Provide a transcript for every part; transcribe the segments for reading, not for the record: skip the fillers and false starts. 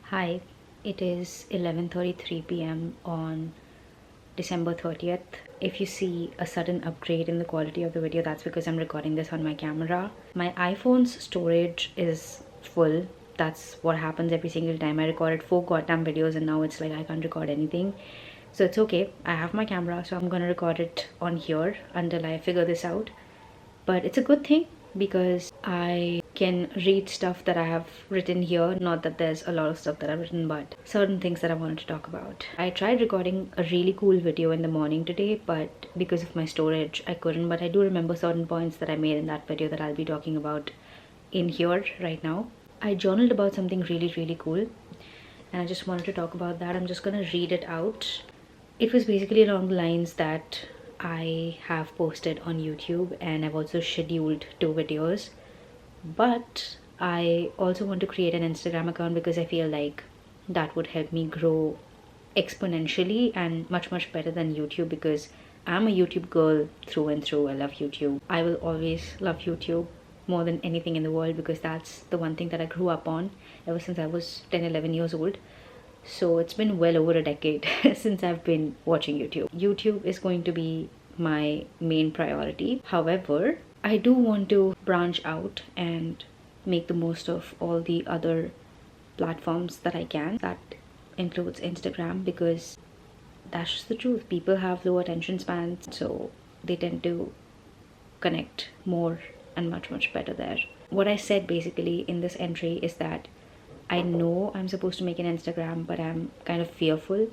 Hi, it is 11:33 p.m. on December 30th. If you see a sudden upgrade in the quality of the video, that's because I'm recording this on my camera. My iPhone's storage is full. That's what happens every single time. I recorded 4 goddamn videos and now it's like I can't record anything. So it's okay. I have my camera, so I'm gonna record it on here until I figure this out. But it's a good thing because I can read stuff that I have written here. Not that there's a lot of stuff that I've written, but certain things that I wanted to talk about. I tried recording a really cool video in the morning today, but because of my storage I couldn't. But I do remember certain points that I made in that video that I'll be talking about in here right now. I journaled about something really cool and I just wanted to talk about that. I'm just gonna read it out. It was basically along the lines that I have posted on YouTube and I've also scheduled 2 videos, but I also want to create an Instagram account because I feel like that would help me grow exponentially and much better than YouTube, because I'm a YouTube girl through and through. I love YouTube. I will always love YouTube more than anything in the world because that's the one thing that I grew up on ever since I was 10-11 years old. So it's been well over a decade since I've been watching YouTube. YouTube is going to be my main priority. However, I do want to branch out and make the most of all the other platforms that I can. That includes Instagram, because that's just the truth. People have low attention spans, so they tend to connect more and much better there. What I said basically in this entry is that I know I'm supposed to make an Instagram, but I'm kind of fearful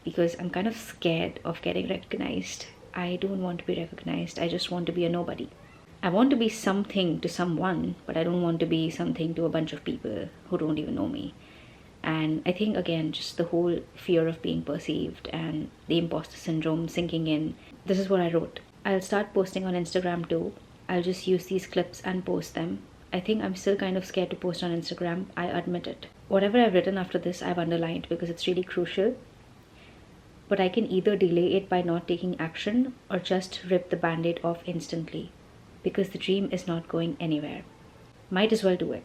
because I'm kind of scared of getting recognized. I don't want to be recognized. I just want to be a nobody. I want to be something to someone, but I don't want to be something to a bunch of people who don't even know me. And I think, again, just the whole fear of being perceived and the imposter syndrome sinking in. This is what I wrote. I'll start posting on Instagram too. I'll just use these clips and post them. I think I'm still kind of scared to post on Instagram. I admit it. Whatever I've written after this, I've underlined because it's really crucial. But I can either delay it by not taking action or just rip the band-aid off instantly, because the dream is not going anywhere. Might as well do it.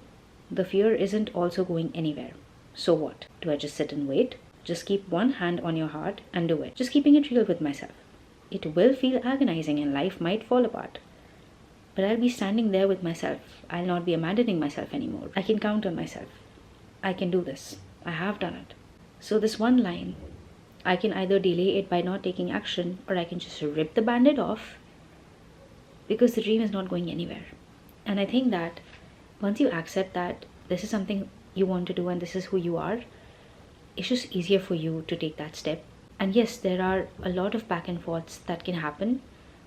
The fear isn't also going anywhere. So what? Do I just sit and wait? Just keep one hand on your heart and do it. Just keeping it real with myself. It will feel agonizing and life might fall apart. But I'll be standing there with myself. I'll not be abandoning myself anymore. I can count on myself. I can do this. I have done it. So this one line, I can either delay it by not taking action or I can just rip the band-aid off, because the dream is not going anywhere. And I think that once you accept that this is something you want to do and this is who you are, it's just easier for you to take that step. And yes, there are a lot of back and forths that can happen,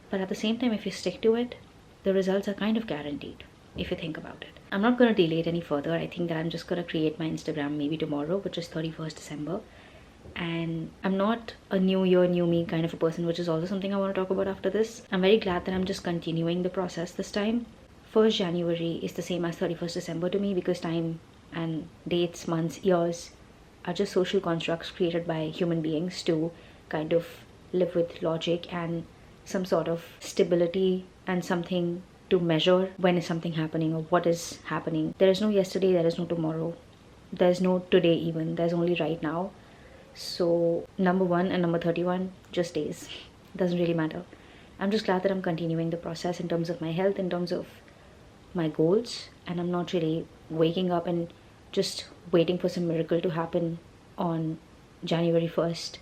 but at the same time, if you stick to it, the results are kind of guaranteed, if you think about it. I'm not going to delay it any further. I think that I'm just going to create my Instagram maybe tomorrow, which is 31st December. And I'm not a new year, new me kind of a person, which is also something I want to talk about after this. I'm very glad that I'm just continuing the process this time. 1st January is the same as 31st December to me, because time and dates, months, years are just social constructs created by human beings to kind of live with logic and some sort of stability and something to measure when is something happening or what is happening. There is no yesterday, there is no tomorrow, there's no today even, there's only right now. So number 1 and number 31 just days. Doesn't really matter. I'm just glad that I'm continuing the process in terms of my health, in terms of my goals, and I'm not really waking up and just waiting for some miracle to happen on January 1st.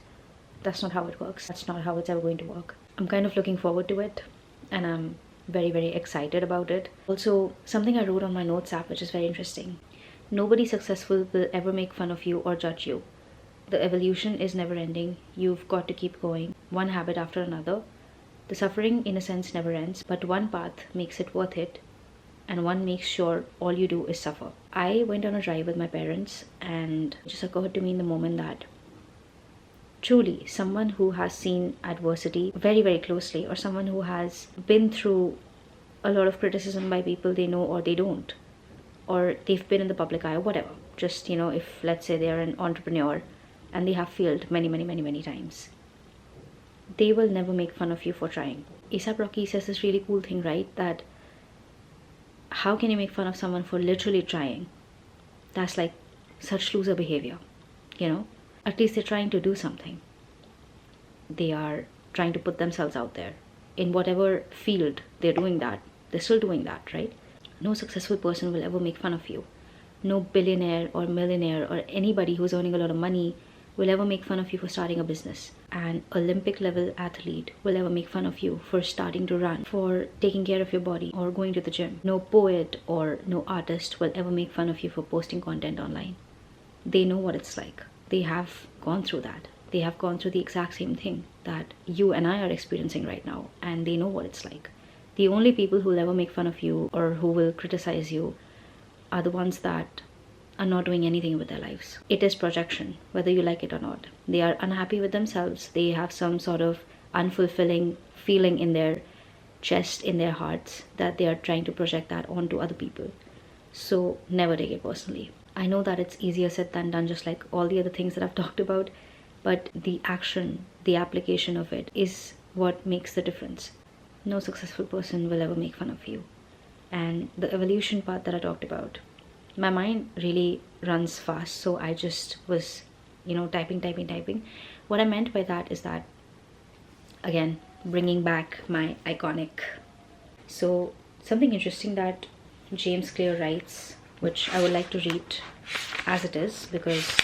That's not how it works. That's not how it's ever going to work. I'm kind of looking forward to it and I'm very excited about it. Also, something I wrote on my notes app which is very interesting. Nobody successful will ever make fun of you or judge you. The evolution is never ending. You've got to keep going, one habit after another. The suffering in a sense never ends, but one path makes it worth it, and one makes sure all you do is suffer. I went on a drive with my parents and it just occurred to me in the moment that truly someone who has seen adversity very closely, or someone who has been through a lot of criticism by people they know or they don't, or they've been in the public eye or whatever, just if let's say they're an entrepreneur and they have failed many times, they will never make fun of you for trying. A$AP Rocky says this really cool thing, right? That how can you make fun of someone for literally trying? That's like such loser behavior, you know? At least they're trying to do something. They are trying to put themselves out there. In whatever field they're doing that, they're still doing that, right? No successful person will ever make fun of you. No billionaire or millionaire or anybody who's earning a lot of money will ever make fun of you for starting a business. An Olympic level athlete will ever make fun of you for starting to run, for taking care of your body, or going to the gym. No poet or no artist will ever make fun of you for posting content online. They know what it's like. They have gone through that. They have gone through the exact same thing that you and I are experiencing right now, and they know what it's like. The only people who will ever make fun of you or who will criticize you are the ones that are not doing anything with their lives. It is projection, whether you like it or not. They are unhappy with themselves. They have some sort of unfulfilling feeling in their chest, in their hearts, that they are trying to project that onto other people. So never take it personally. I know that it's easier said than done, just like all the other things that I've talked about, but the action, the application of it is what makes the difference. No successful person will ever make fun of you. And the evolution part that I talked about, my mind really runs fast, so I just was, typing. What I meant by that is that, again, bringing back my iconic. So something interesting that James Clear writes, which I would like to read as it is because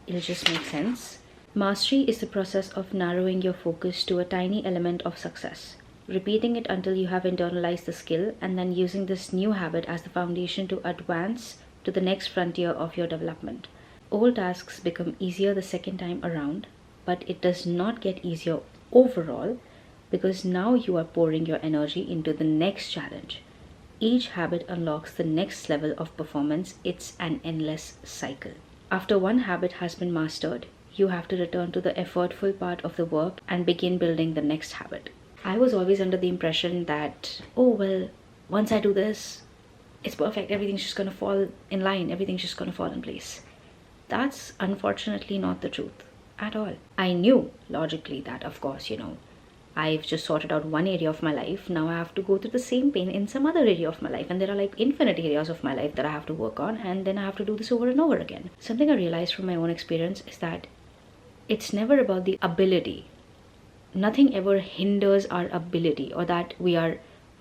it'll just make sense. Mastery is the process of narrowing your focus to a tiny element of success, repeating it until you have internalized the skill, and then using this new habit as the foundation to advance to the next frontier of your development. Old tasks become easier the second time around, but it does not get easier overall because now you are pouring your energy into the next challenge. Each habit unlocks the next level of performance. It's an endless cycle. After one habit has been mastered, you have to return to the effortful part of the work and begin building the next habit. I was always under the impression that, once I do this, it's perfect. Everything's just going to fall in line. Everything's just going to fall in place. That's unfortunately not the truth at all. I knew logically that, of course, I've just sorted out one area of my life. Now I have to go through the same pain in some other area of my life. And there are like infinite areas of my life that I have to work on. And then I have to do this over and over again. Something I realized from my own experience is that it's never about the ability. Nothing ever hinders our ability or that we are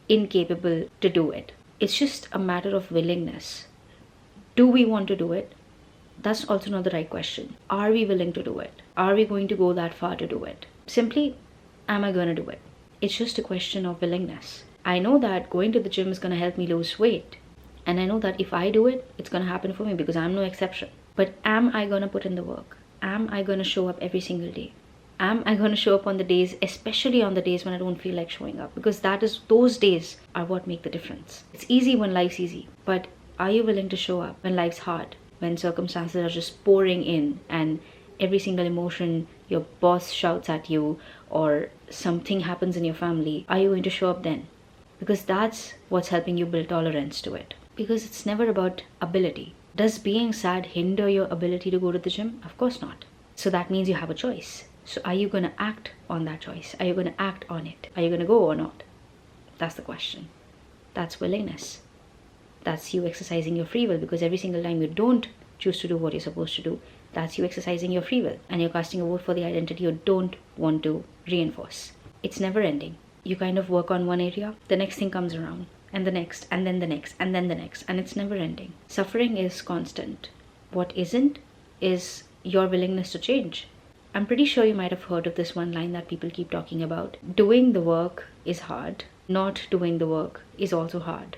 incapable to do it. It's just a matter of willingness. Do we want to do it? That's also not the right question. Are we willing to do it? Are we going to go that far to do it? Simply, am I going to do it? It's just a question of willingness. I know that going to the gym is going to help me lose weight. And I know that if I do it, it's going to happen for me because I'm no exception. But am I going to put in the work? Am I going to show up every single day? Am I going to show up on the days, especially on the days when I don't feel like showing up? Because those days are what make the difference. It's easy when life's easy. But are you willing to show up when life's hard? When circumstances are just pouring in and every single emotion, your boss shouts at you or something happens in your family, are you going to show up then? Because that's what's helping you build tolerance to it. Because it's never about ability. Does being sad hinder your ability to go to the gym? Of course not. So that means you have a choice. So are you going to act on that choice? Are you going to act on it? Are you going to go or not? That's the question. That's willingness. That's you exercising your free will, because every single time you don't choose to do what you're supposed to do, that's you exercising your free will. And you're casting a vote for the identity you don't want to reinforce. It's never ending. You kind of work on one area, the next thing comes around, and the next, and then the next, and then the next, and it's never ending. Suffering is constant. What isn't is your willingness to change. I'm pretty sure you might have heard of this one line that people keep talking about. Doing the work is hard. Not doing the work is also hard.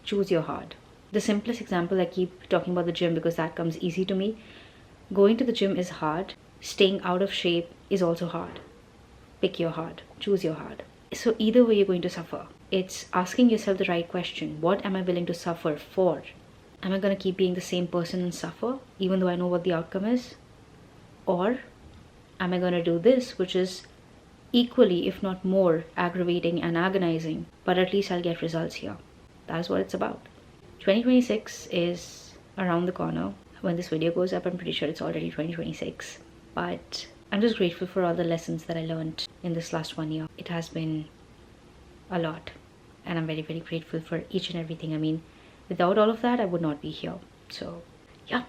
Choose your hard. The simplest example, I keep talking about the gym because that comes easy to me. Going to the gym is hard. Staying out of shape is also hard. Pick your hard. Choose your hard. So either way you're going to suffer. It's asking yourself the right question. What am I willing to suffer for? Am I going to keep being the same person and suffer even though I know what the outcome is? Or am I going to do this, which is equally, if not more, aggravating and agonizing, but at least I'll get results here. That's what it's about. 2026 is around the corner. When this video goes up, I'm pretty sure it's already 2026. But I'm just grateful for all the lessons that I learned in this last 1 year. It has been a lot. And I'm very, very grateful for each and everything. I mean, without all of that, I would not be here. So, yeah.